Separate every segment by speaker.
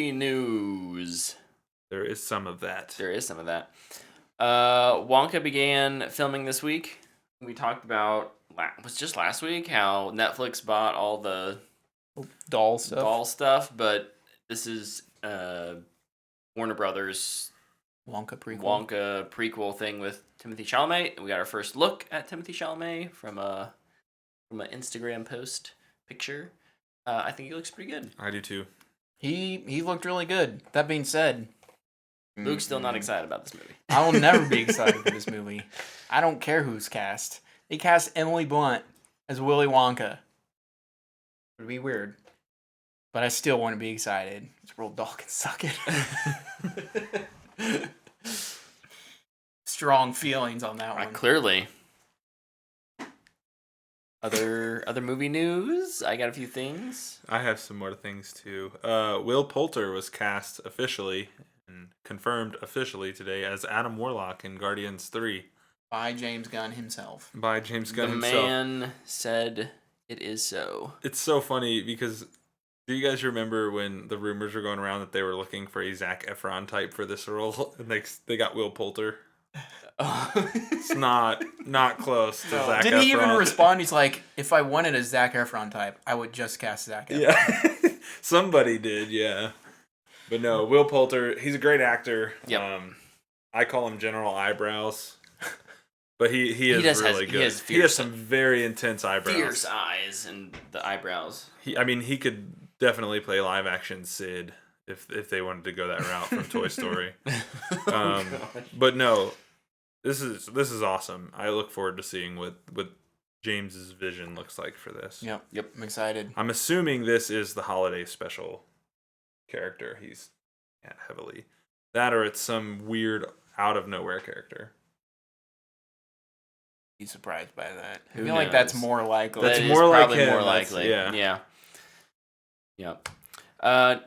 Speaker 1: movie news.
Speaker 2: There is some of that.
Speaker 1: Wonka began filming this week. We talked about, was just last week, how Netflix bought all the
Speaker 3: doll
Speaker 1: stuff, but this is Warner Brothers
Speaker 3: Wonka
Speaker 1: prequel thing with Timothée Chalamet. We got our first look at Timothée Chalamet from an Instagram post picture. I think he looks pretty good.
Speaker 2: I do too.
Speaker 3: He looked really good. That being said,
Speaker 1: Luke's still not excited about this movie.
Speaker 3: I will never be excited for this movie. I don't care who's cast. They cast Emily Blunt as Willy Wonka. It would be weird. But I still want to be excited. This Roald Dahl can suck it. Strong feelings on that one.
Speaker 1: Clearly. Other movie news? I got a few things.
Speaker 2: I have some more things too. Will Poulter was cast officially and confirmed officially today as Adam Warlock in Guardians 3.
Speaker 3: By James Gunn himself.
Speaker 1: The man said it is so.
Speaker 2: It's so funny because do you guys remember when the rumors were going around that they were looking for a Zac Efron type for this role, and they got Will Poulter? It's not close to Zac Efron.
Speaker 3: Didn't he even respond? He's like, if I wanted a Zac Efron type, I would just cast Zac Efron.
Speaker 2: Yeah, somebody did, yeah. But no, Will Poulter, he's a great actor.
Speaker 1: Yep.
Speaker 2: I call him General Eyebrows. But he is really good. He has some very intense eyebrows.
Speaker 1: Fierce eyes and the eyebrows.
Speaker 2: He could definitely play live action Sid if they wanted to go that route from Toy Story. But no, this is awesome. I look forward to seeing what James's vision looks like for this.
Speaker 3: Yep. I'm excited.
Speaker 2: I'm assuming this is the holiday special character he's heavily. That or it's some weird out of nowhere character.
Speaker 3: Be surprised by that.
Speaker 1: Who
Speaker 3: I feel
Speaker 1: knows?
Speaker 3: like that's more likely.
Speaker 2: That's more like
Speaker 1: probably
Speaker 2: him.
Speaker 1: more likely.
Speaker 2: Yeah.
Speaker 1: Yep.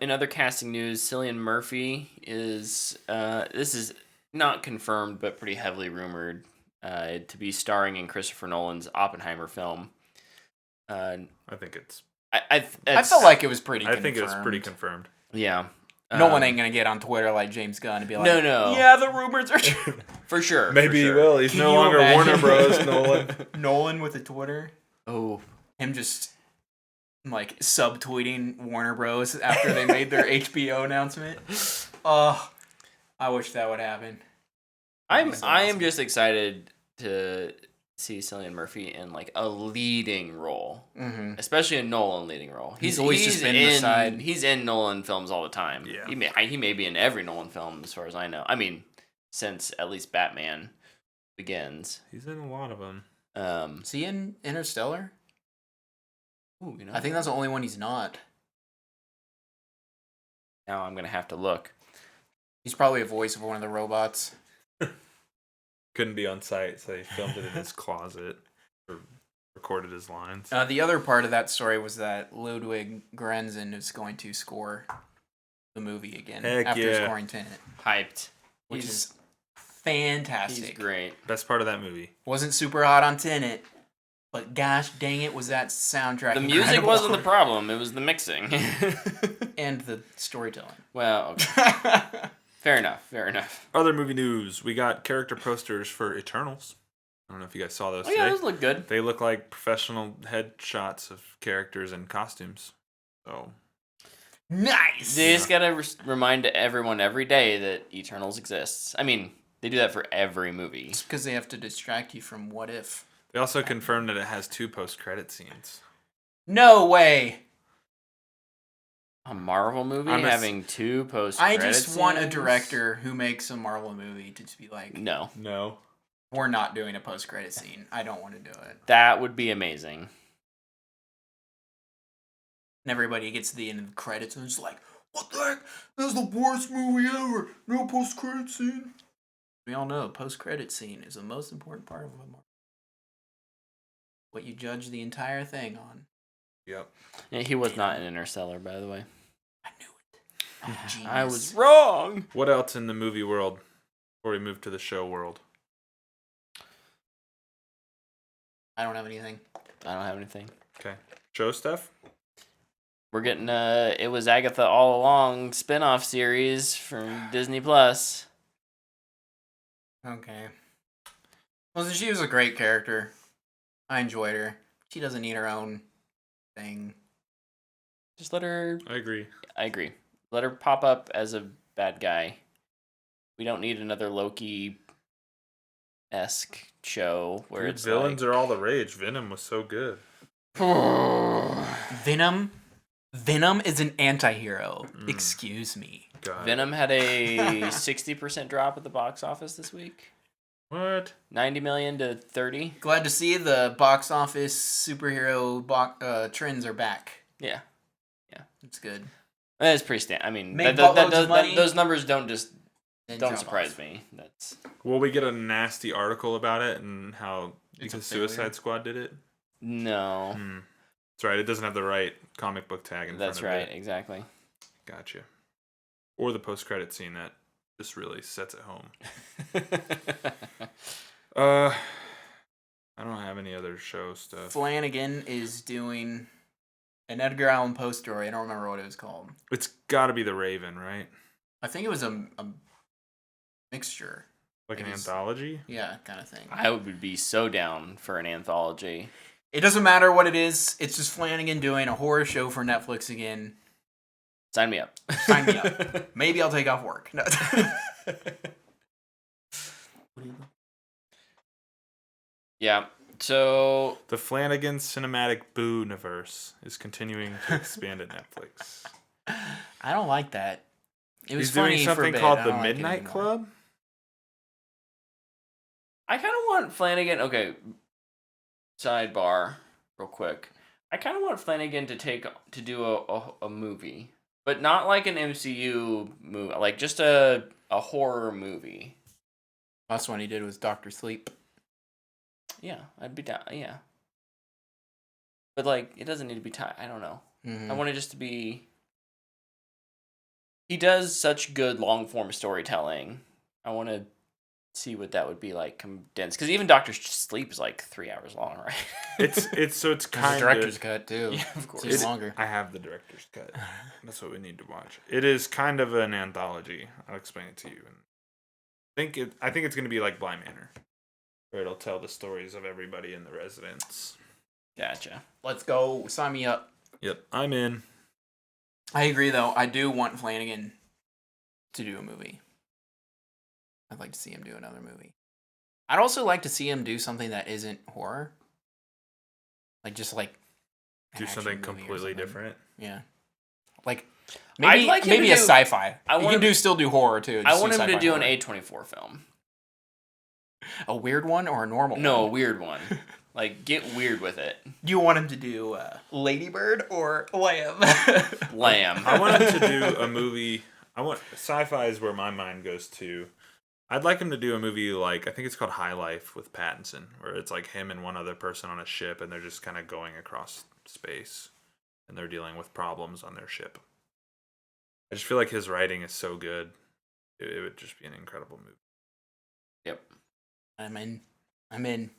Speaker 1: In other casting news, Cillian Murphy is this is not confirmed but pretty heavily rumored to be starring in Christopher Nolan's Oppenheimer film.
Speaker 2: I think it's.
Speaker 3: I felt like it was pretty.
Speaker 2: I think it was pretty confirmed.
Speaker 1: Yeah.
Speaker 3: No one ain't gonna get on Twitter like James Gunn and be like,
Speaker 1: no.
Speaker 3: Yeah, the rumors are true.
Speaker 1: For sure.
Speaker 2: Maybe he will. He's no longer Warner Bros. Nolan.
Speaker 3: Nolan with a Twitter.
Speaker 1: Oh.
Speaker 3: Him just like subtweeting Warner Bros. After they made their HBO announcement. Oh, I wish that would happen.
Speaker 1: I am just excited to see Cillian Murphy in like a leading role, especially a Nolan leading role. He's always just been the side. He's in Nolan films all the time.
Speaker 2: Yeah,
Speaker 1: he may be in every Nolan film as far as I know. I mean, since at least Batman Begins.
Speaker 2: He's in a lot of them.
Speaker 3: Is he in Interstellar?
Speaker 1: Ooh,
Speaker 3: I think that's the only one he's not.
Speaker 1: Now I'm gonna have to look.
Speaker 3: He's probably a voice of one of the robots.
Speaker 2: Couldn't be on site, so he filmed it in his closet or recorded his lines.
Speaker 3: The other part of that story was that Ludwig Göransson is going to score the movie again after scoring Tenet.
Speaker 1: Hyped.
Speaker 3: Which is fantastic.
Speaker 1: He's great.
Speaker 2: Best part of that movie.
Speaker 3: Wasn't super hot on Tenet, but gosh dang it, was that soundtrack
Speaker 1: The music wasn't the problem, it was the mixing.
Speaker 3: And the storytelling.
Speaker 1: Well, okay. Fair enough.
Speaker 2: Other movie news. We got character posters for Eternals. I don't know if you guys saw those today.
Speaker 1: Yeah, those look good.
Speaker 2: They look like professional headshots of characters and costumes. So
Speaker 3: nice!
Speaker 1: They just gotta remind everyone every day that Eternals exists. I mean, they do that for every movie.
Speaker 3: It's because they have to distract you from what if.
Speaker 2: They also confirmed that it has 2 post-credit scenes.
Speaker 3: No way!
Speaker 1: A Marvel movie having 2 post-credit
Speaker 3: I just
Speaker 1: scenes?
Speaker 3: want a director who makes a Marvel movie to just be like,
Speaker 1: No.
Speaker 3: We're not doing a post-credit scene. I don't want to do it.
Speaker 1: That would be amazing.
Speaker 3: And everybody gets to the end of the credits and it's like, what the heck? This is the worst movie ever. No post-credit scene. We all know post-credit scene is the most important part of a Marvel. What you judge the entire thing on.
Speaker 2: Yep.
Speaker 1: Yeah, he was not in Interstellar, by the way.
Speaker 3: I knew it.
Speaker 1: I was wrong.
Speaker 2: What else in the movie world before we move to the show world?
Speaker 3: I don't have anything.
Speaker 1: I don't have anything.
Speaker 2: Okay. Show stuff?
Speaker 1: We're getting It Was Agatha All Along spin-off series from Disney Plus.
Speaker 3: Okay. Well, she was a great character. I enjoyed her. She doesn't need her own thing.
Speaker 1: Just let her.
Speaker 2: I agree.
Speaker 1: Let her pop up as a bad guy. We don't need another Loki-esque show where
Speaker 2: Dude,
Speaker 1: it's
Speaker 2: villains
Speaker 1: like...
Speaker 2: are all the rage. Venom was so good.
Speaker 3: Venom is an anti-hero. Excuse me.
Speaker 2: God.
Speaker 1: Venom had a 60% drop at the box office this week.
Speaker 2: What?
Speaker 1: 90 million to 30.
Speaker 3: Glad to see the box office superhero trends are back.
Speaker 1: Yeah.
Speaker 3: It's good.
Speaker 1: That's pretty standard. I mean,
Speaker 3: Make buttloads of money,
Speaker 1: those numbers don't
Speaker 3: drop
Speaker 1: surprise
Speaker 3: off.
Speaker 1: me. That's
Speaker 2: Will we get a nasty article about it and how
Speaker 3: It's
Speaker 2: because
Speaker 3: a failure?
Speaker 2: Suicide Squad did it?
Speaker 1: no.
Speaker 2: That's right. It doesn't have the right comic book tag in
Speaker 1: That's
Speaker 2: front of
Speaker 1: right.
Speaker 2: it.
Speaker 1: Exactly.
Speaker 2: Gotcha. Or the post-credit scene that just really sets it home. I don't have any other show stuff.
Speaker 3: Flanagan is doing an Edgar Allan Poe story. I don't remember what it was called.
Speaker 2: It's got to be The Raven, right?
Speaker 3: I think it was a mixture.
Speaker 2: Like
Speaker 3: It
Speaker 2: an
Speaker 3: is.
Speaker 2: anthology?
Speaker 3: Yeah, kind of thing.
Speaker 1: I would be so down for an anthology.
Speaker 3: It doesn't matter what it is. It's just Flanagan doing a horror show for Netflix again.
Speaker 1: Sign me up.
Speaker 3: Sign me up. Maybe I'll take off work. No.
Speaker 1: Yeah. So
Speaker 2: The Flanagan Cinematic Boo-niverse is continuing to expand at Netflix.
Speaker 3: I don't like that. It was
Speaker 2: He's
Speaker 3: funny
Speaker 2: doing
Speaker 3: for a
Speaker 2: something
Speaker 3: bit.
Speaker 2: called
Speaker 3: I
Speaker 2: The
Speaker 3: don't like it
Speaker 2: Midnight
Speaker 3: anymore.
Speaker 2: Club?
Speaker 1: I kind of want Flanagan. Okay. Sidebar, real quick. I kind of want Flanagan to do a movie, but not like an MCU movie, like just a horror movie.
Speaker 3: Last one he did was Doctor Sleep.
Speaker 1: Yeah, I'd be down. Yeah. But like, it doesn't need to be tied. I don't know. I want it just to be. He does such good long form storytelling. I want to see what that would be like condensed, because even Doctor Sleep is like 3 hours long, right?
Speaker 2: It's
Speaker 3: There's
Speaker 2: kind
Speaker 3: a
Speaker 2: of
Speaker 3: director's cut too.
Speaker 1: Yeah, of course.
Speaker 3: It's even longer.
Speaker 2: I have the director's cut. That's what we need to watch. It is kind of an anthology. I'll explain it to you. I think it's going to be like Bly Manor, where it'll tell the stories of everybody in the residence.
Speaker 1: Gotcha.
Speaker 3: Let's go. Sign me up.
Speaker 2: Yep, I'm in.
Speaker 3: I agree, though. I do want Flanagan to do a movie. I'd like to see him do another movie. I'd also like to see him do something that isn't horror. Like, just like... an
Speaker 2: Do
Speaker 3: action
Speaker 2: something
Speaker 3: movie or
Speaker 2: completely
Speaker 3: something.
Speaker 2: different.
Speaker 3: Yeah. Like,
Speaker 1: I'd
Speaker 3: maybe,
Speaker 1: like him
Speaker 3: maybe
Speaker 1: to
Speaker 3: a
Speaker 1: do-
Speaker 3: sci-fi.
Speaker 1: I
Speaker 3: He
Speaker 1: want
Speaker 3: can
Speaker 1: him-
Speaker 3: still do horror, too.
Speaker 1: I
Speaker 3: just
Speaker 1: want him to
Speaker 3: sci-fi
Speaker 1: do an
Speaker 3: horror.
Speaker 1: A24 film.
Speaker 3: A weird one or a normal
Speaker 1: No, a
Speaker 3: one?
Speaker 1: weird one. Like, get weird with it.
Speaker 3: Do you want him to do Ladybird or Lamb?
Speaker 1: Lamb.
Speaker 2: I want him to do a movie. Sci-fi is where my mind goes to. I'd like him to do a movie like, I think it's called High Life with Pattinson, where it's like him and one other person on a ship and they're just kind of going across space and they're dealing with problems on their ship. I just feel like his writing is so good. It would just be an incredible movie.
Speaker 1: Yep.
Speaker 3: I'm in.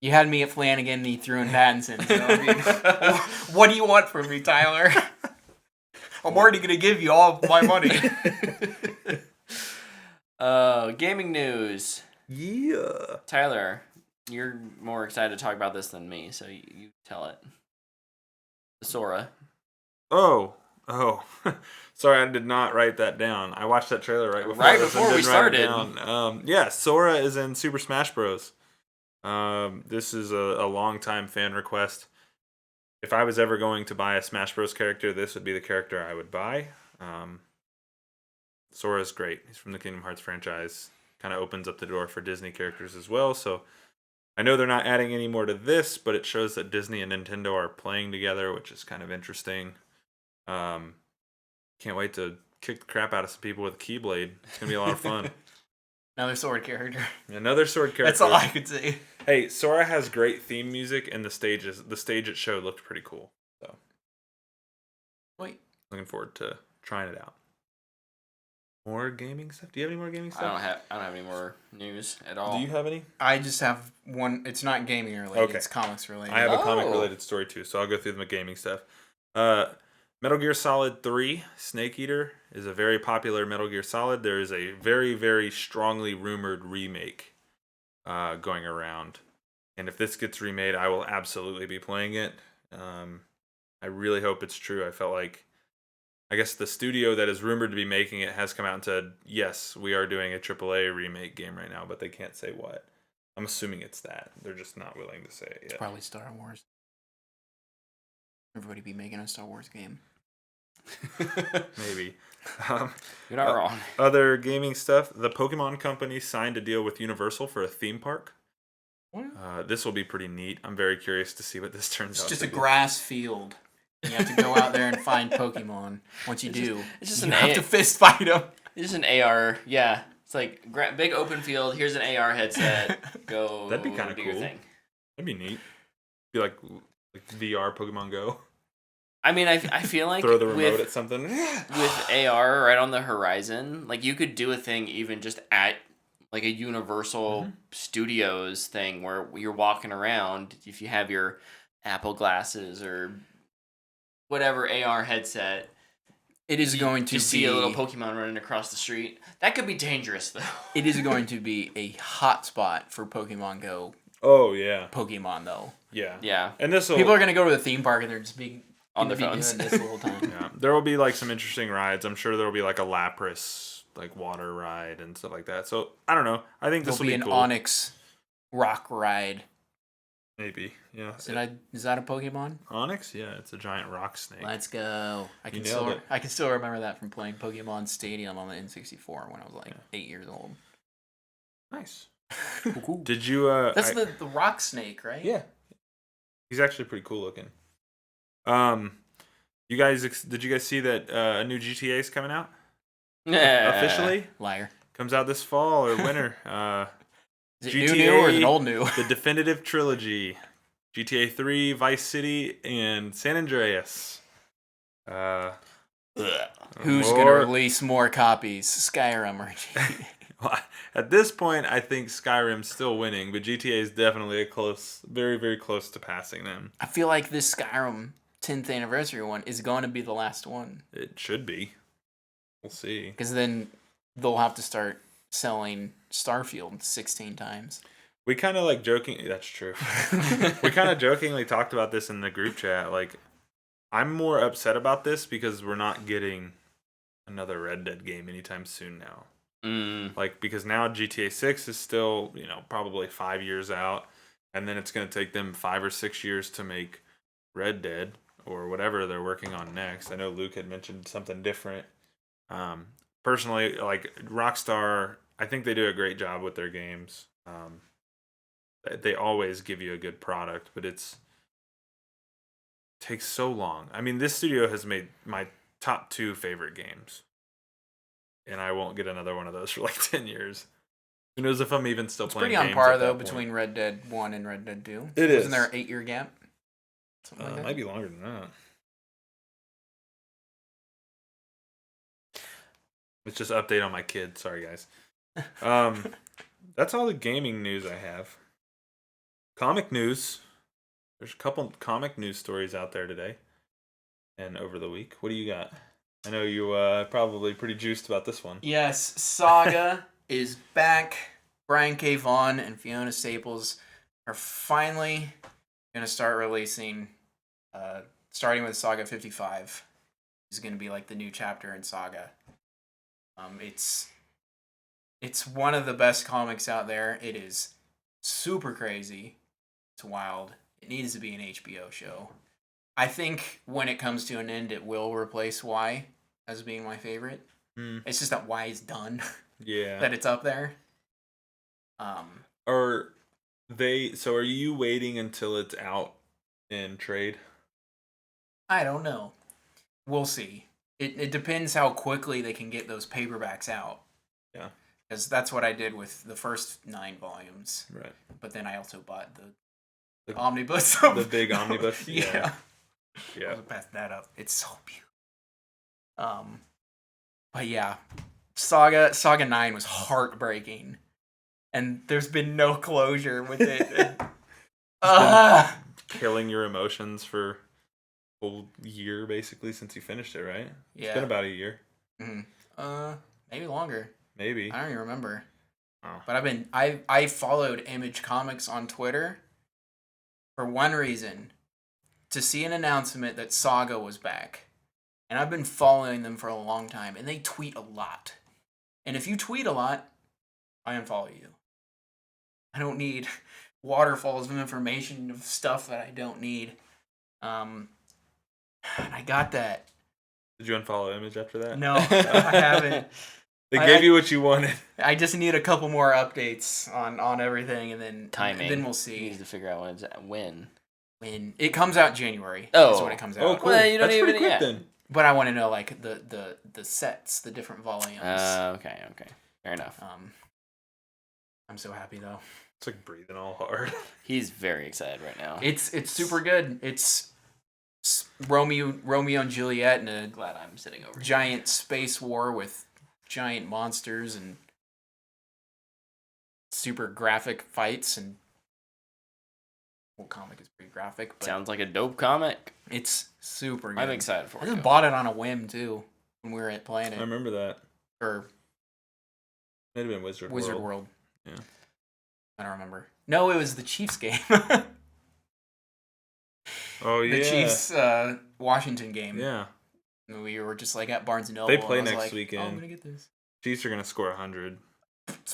Speaker 3: You had me at Flanagan and you threw in Pattinson. So, I mean, what do you want from me, Tyler? I'm already going to give you all of my money.
Speaker 1: Gaming news.
Speaker 2: Yeah.
Speaker 1: Tyler, you're more excited to talk about this than me, so you tell it. Sora.
Speaker 2: Oh. Sorry, I did not write that down. I watched that trailer right before,
Speaker 1: Right
Speaker 2: this and
Speaker 1: before we
Speaker 2: didn't write it
Speaker 1: started.
Speaker 2: down. Yeah, Sora is in Super Smash Bros. This is a long-time fan request. If I was ever going to buy a Smash Bros. Character, this would be the character I would buy. Sora's great. He's from the Kingdom Hearts franchise. Kind of opens up the door for Disney characters as well. So I know they're not adding any more to this, but it shows that Disney and Nintendo are playing together, which is kind of interesting. Can't wait to kick the crap out of some people with a Keyblade. It's gonna be a lot of fun.
Speaker 3: Another sword character.
Speaker 2: Another sword character.
Speaker 3: That's all I could say.
Speaker 2: Hey, Sora has great theme music, and the stage it showed looked pretty cool. So,
Speaker 3: Wait.
Speaker 2: looking forward to trying it out. More gaming stuff? Do you have any more gaming
Speaker 1: I
Speaker 2: stuff?
Speaker 1: don't have any more news at all.
Speaker 2: Do you have any?
Speaker 3: I just have one. It's not gaming related.
Speaker 2: Okay.
Speaker 3: It's comics related.
Speaker 2: I have a
Speaker 1: Oh.
Speaker 2: comic related story too, so I'll go through the gaming stuff. Metal Gear Solid 3 Snake Eater is a very popular Metal Gear Solid. There is a very, very strongly rumored remake going around. And if this gets remade, I will absolutely be playing it. I really hope it's true. I felt like, I guess the studio that is rumored to be making it has come out and said, yes, we are doing a AAA remake game right now, but they can't say what. I'm assuming it's that. They're just not willing to say it yet.
Speaker 3: It's probably Star Wars. Everybody be making a Star Wars game.
Speaker 2: Maybe.
Speaker 1: You're not wrong.
Speaker 2: Other gaming stuff. The Pokemon Company signed a deal with Universal for a theme park. This will be pretty neat. I'm very curious to see what this turns out.
Speaker 3: It's just a grass field. You have to go out there and find Pokemon. Once you
Speaker 1: it's just
Speaker 3: you have to fist fight them.
Speaker 1: It's just an AR. Yeah, it's like big open field. Here's an AR headset. Go.
Speaker 2: That'd be kind of
Speaker 1: do
Speaker 2: cool.
Speaker 1: your thing.
Speaker 2: That'd be neat. Be like VR Pokemon Go.
Speaker 1: I mean, I feel like
Speaker 2: Throw the remote at something.
Speaker 1: with AR right on the horizon, like you could do a thing even just at like a Universal Studios thing where you're walking around. If you have your Apple glasses or whatever AR headset,
Speaker 3: It is going to
Speaker 1: you
Speaker 3: be
Speaker 1: see a little Pokemon running across the street. That could be dangerous, though.
Speaker 3: It is going to be a hot spot for Pokemon Go.
Speaker 2: Oh yeah.
Speaker 3: Pokemon though.
Speaker 2: Yeah.
Speaker 1: Yeah.
Speaker 2: And this
Speaker 3: People are gonna go to the theme park and they're just being
Speaker 1: On their
Speaker 3: doing
Speaker 1: phones.
Speaker 3: this the whole time.
Speaker 2: Yeah. There will be like some interesting rides. I'm sure there will be like a Lapras like water ride and stuff like that. So I don't know. I think this
Speaker 3: There'll
Speaker 2: will
Speaker 3: be
Speaker 2: be
Speaker 3: an
Speaker 2: cool.
Speaker 3: Onyx rock ride.
Speaker 2: Maybe. Yeah.
Speaker 3: Is that a Pokemon?
Speaker 2: Onyx? Yeah, it's a giant rock snake.
Speaker 3: Let's go. I
Speaker 2: You
Speaker 3: can
Speaker 2: nailed it.
Speaker 3: I can still remember that from playing Pokemon Stadium on the N64 when I was like 8 years old.
Speaker 2: Nice.
Speaker 3: Cool.
Speaker 2: Did you
Speaker 3: That's the rock snake, right?
Speaker 2: Yeah. He's actually pretty cool looking. You guys did you guys see that a new GTA is coming out? Officially?
Speaker 3: Liar.
Speaker 2: Comes out this fall or winter.
Speaker 3: Is it new or is it old new?
Speaker 2: The definitive trilogy. GTA 3, Vice City, and San Andreas.
Speaker 3: Who's going to release more copies? Skyrim or GTA?
Speaker 2: Well, at this point, I think Skyrim's still winning, but GTA is definitely very, very close to passing them.
Speaker 3: I feel like this Skyrim 10th anniversary one is going to be the last one.
Speaker 2: It should be. We'll see.
Speaker 3: Because then they'll have to start selling Starfield 16 times.
Speaker 2: We kind of like joking. That's true. We kind of jokingly talked about this in the group chat. Like, I'm more upset about this because we're not getting another Red Dead game anytime soon now. Like, because now GTA 6 is still, probably 5 years out, and then it's going to take them 5 or 6 years to make Red Dead or whatever they're working on next. I know Luke had mentioned something different. Personally, like Rockstar, I think they do a great job with their games. They always give you a good product, but it takes so long. I mean, this studio has made my top 2 favorite games. And I won't get another one of those for like 10 years. Who knows if I'm even still
Speaker 3: It's
Speaker 2: playing
Speaker 3: pretty on
Speaker 2: games
Speaker 3: par,
Speaker 2: at that
Speaker 3: though,
Speaker 2: point.
Speaker 3: between Red Dead 1 and Red Dead 2.
Speaker 2: It
Speaker 3: Wasn't
Speaker 2: is.
Speaker 3: there an 8-year gap? Something like that?
Speaker 2: Might be longer than that. It's just an update on my kid. Sorry, guys. That's all the gaming news I have. Comic news. There's a couple comic news stories out there today and over the week. What do you got? I know you probably pretty juiced about this one.
Speaker 3: Yes, Saga is back. Brian K. Vaughan and Fiona Staples are finally going to start releasing, starting with Saga 55. Is going to be like the new chapter in Saga. It's one of the best comics out there. It is super crazy. It's wild. It needs to be an HBO show. I think when it comes to an end, it will replace Y as being my favorite. It's just that Y is done.
Speaker 2: Yeah.
Speaker 3: That it's up there.
Speaker 2: Are you waiting until it's out in trade?
Speaker 3: I don't know. We'll see. It depends how quickly they can get those paperbacks out.
Speaker 2: Yeah.
Speaker 3: Because that's what I did with the first 9 volumes.
Speaker 2: Right.
Speaker 3: But then I also bought the
Speaker 2: The-
Speaker 3: omnibus.
Speaker 2: The big omnibus?
Speaker 3: Yeah.
Speaker 2: Yeah.
Speaker 3: I'll pass that up. It's so beautiful. But yeah, Saga 9 was heartbreaking, and there's been no closure with it.
Speaker 2: Killing your emotions for whole year basically since you finished it, right?
Speaker 3: Yeah.
Speaker 2: It's been about a year.
Speaker 3: Maybe longer.
Speaker 2: Maybe.
Speaker 3: I don't even remember.
Speaker 2: Oh.
Speaker 3: But I followed Image Comics on Twitter for one reason, to see an announcement that Saga was back. And I've been following them for a long time, and they tweet a lot. And if you tweet a lot, I unfollow you. I don't need waterfalls of information of stuff that I don't need. And I got that.
Speaker 2: Did you unfollow Image after that?
Speaker 3: No, I haven't.
Speaker 2: They gave you what you wanted.
Speaker 3: I just need a couple more updates on everything, and then
Speaker 1: Timing.
Speaker 3: Then we'll
Speaker 1: You
Speaker 3: see.
Speaker 1: need to figure out when.
Speaker 3: When it comes out January.
Speaker 1: Oh.
Speaker 3: That's when it comes out.
Speaker 2: Oh, cool.
Speaker 1: Well, you don't
Speaker 2: That's
Speaker 1: even
Speaker 2: pretty quick then.
Speaker 3: But I want to know like the sets, the different volumes.
Speaker 1: Okay. Fair enough.
Speaker 3: I'm so happy though.
Speaker 2: It's like breathing all hard.
Speaker 1: He's very excited right now.
Speaker 3: It's super good. It's Romeo and Juliet in a
Speaker 1: Glad I'm sitting over here.
Speaker 3: giant space war with giant monsters and super graphic fights, and well, comic is pretty graphic, but
Speaker 1: Sounds like a dope comic.
Speaker 3: it's super good.
Speaker 1: I'm excited for
Speaker 3: I
Speaker 1: it.
Speaker 3: just bought it on a whim too when we were at playing
Speaker 2: I
Speaker 3: it,
Speaker 2: remember that.
Speaker 3: or
Speaker 2: Might have been Wizard
Speaker 3: World.
Speaker 2: Yeah.
Speaker 3: I don't remember. No, it was the Chiefs game.
Speaker 2: Oh yeah.
Speaker 3: The Chiefs Washington game.
Speaker 2: Yeah.
Speaker 3: And we were just like at Barnes and Noble.
Speaker 2: They
Speaker 3: and
Speaker 2: play
Speaker 3: I was
Speaker 2: next
Speaker 3: like,
Speaker 2: weekend.
Speaker 3: Oh, I'm gonna get this.
Speaker 2: Chiefs are gonna score 100.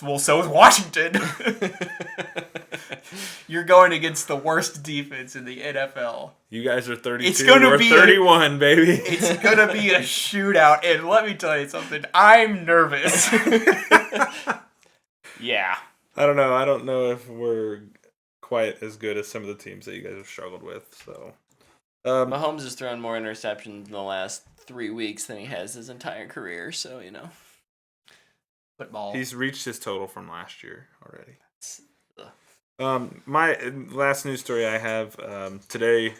Speaker 3: Well, so is Washington. You're going against the worst defense in the NFL.
Speaker 2: You guys are 32.
Speaker 3: It's gonna
Speaker 2: we're
Speaker 3: be
Speaker 2: 31, baby.
Speaker 3: It's gonna be a shootout, and let me tell you something. I'm nervous.
Speaker 1: Yeah.
Speaker 2: I don't know. I don't know if we're quite as good as some of the teams that you guys have struggled with. So,
Speaker 1: Mahomes has thrown more interceptions in the last 3 weeks than he has his entire career, so, you know.
Speaker 3: Football.
Speaker 2: he's reached his total from last year already.
Speaker 1: Ugh.
Speaker 2: My last news story I have today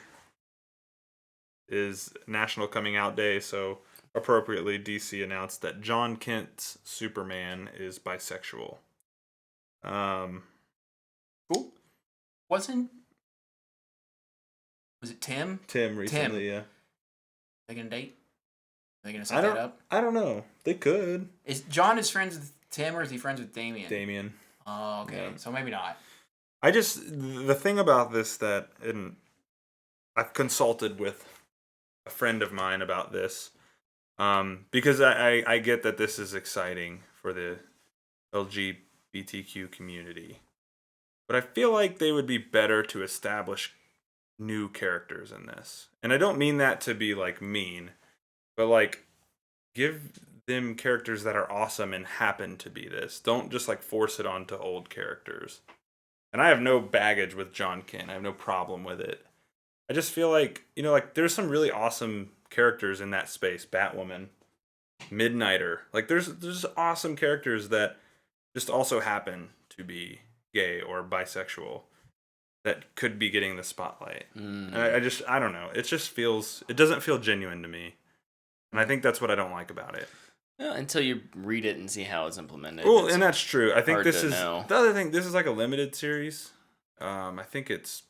Speaker 2: is National Coming Out Day, so appropriately, DC announced that John Kent's Superman is bisexual.
Speaker 3: Cool. Was it Tim?
Speaker 2: Tim recently, yeah.
Speaker 3: They gonna date? Are they gonna set that up?
Speaker 2: I don't know. They could.
Speaker 3: Is John friends with Tim, or is he friends with Damien?
Speaker 2: Damien.
Speaker 3: Oh, okay.
Speaker 2: Yeah.
Speaker 3: So maybe not.
Speaker 2: The thing about this that, and I've consulted with a friend of mine about this, because I get that this is exciting for the LGBTQ community, but I feel like they would be better to establish new characters in this. And I don't mean that to be like mean, but like give them characters that are awesome and happen to be this. Don't just like force it onto old characters. And I have no baggage with John Kent. I have no problem with it. I just feel like, like there's some really awesome characters in that space. Batwoman, Midnighter. Like there's awesome characters that just also happen to be gay or bisexual that could be getting the spotlight. And I don't know. It doesn't feel genuine to me. And I think that's what I don't like about it.
Speaker 1: Well, until you read it and see how it's implemented.
Speaker 2: Well, and that's true. I think this is
Speaker 1: know.
Speaker 2: the other thing. This is like a limited series. I think it's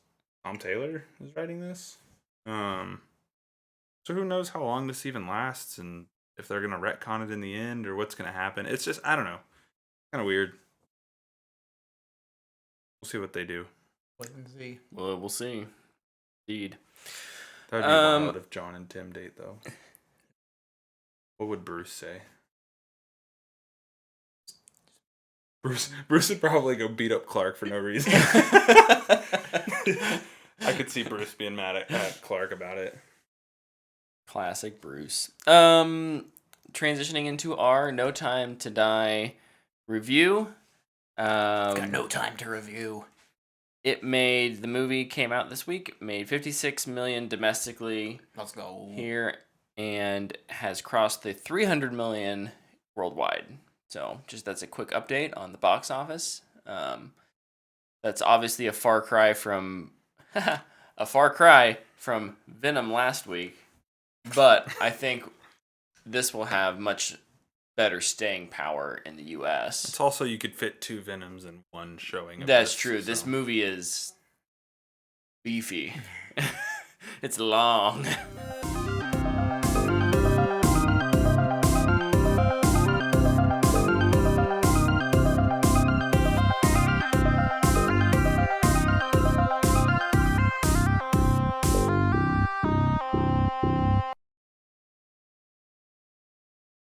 Speaker 2: Tom Taylor is writing this. So who knows how long this even lasts and if they're gonna retcon it in the end or what's gonna happen. It's just I don't know. Kind of weird. We'll see what they do.
Speaker 3: Wait and see.
Speaker 1: Well, we'll see. Indeed.
Speaker 2: That would be wild if John and Tim date though. What would Bruce say? Bruce would probably go beat up Clark for no reason. I could see Bruce being mad at Clark about it.
Speaker 1: Classic Bruce. Transitioning into our No Time to Die review.
Speaker 3: Got no time to review.
Speaker 1: The movie came out this week. It made $56 million domestically.
Speaker 3: Let's go.
Speaker 1: Here, and has crossed the $300 million worldwide. So, that's a quick update on the box office. That's obviously a far cry from Venom last week, but I think this will have much better staying power in the U.S.
Speaker 2: It's also you could fit 2 Venoms in one showing.
Speaker 1: That's true. This movie is beefy. It's long.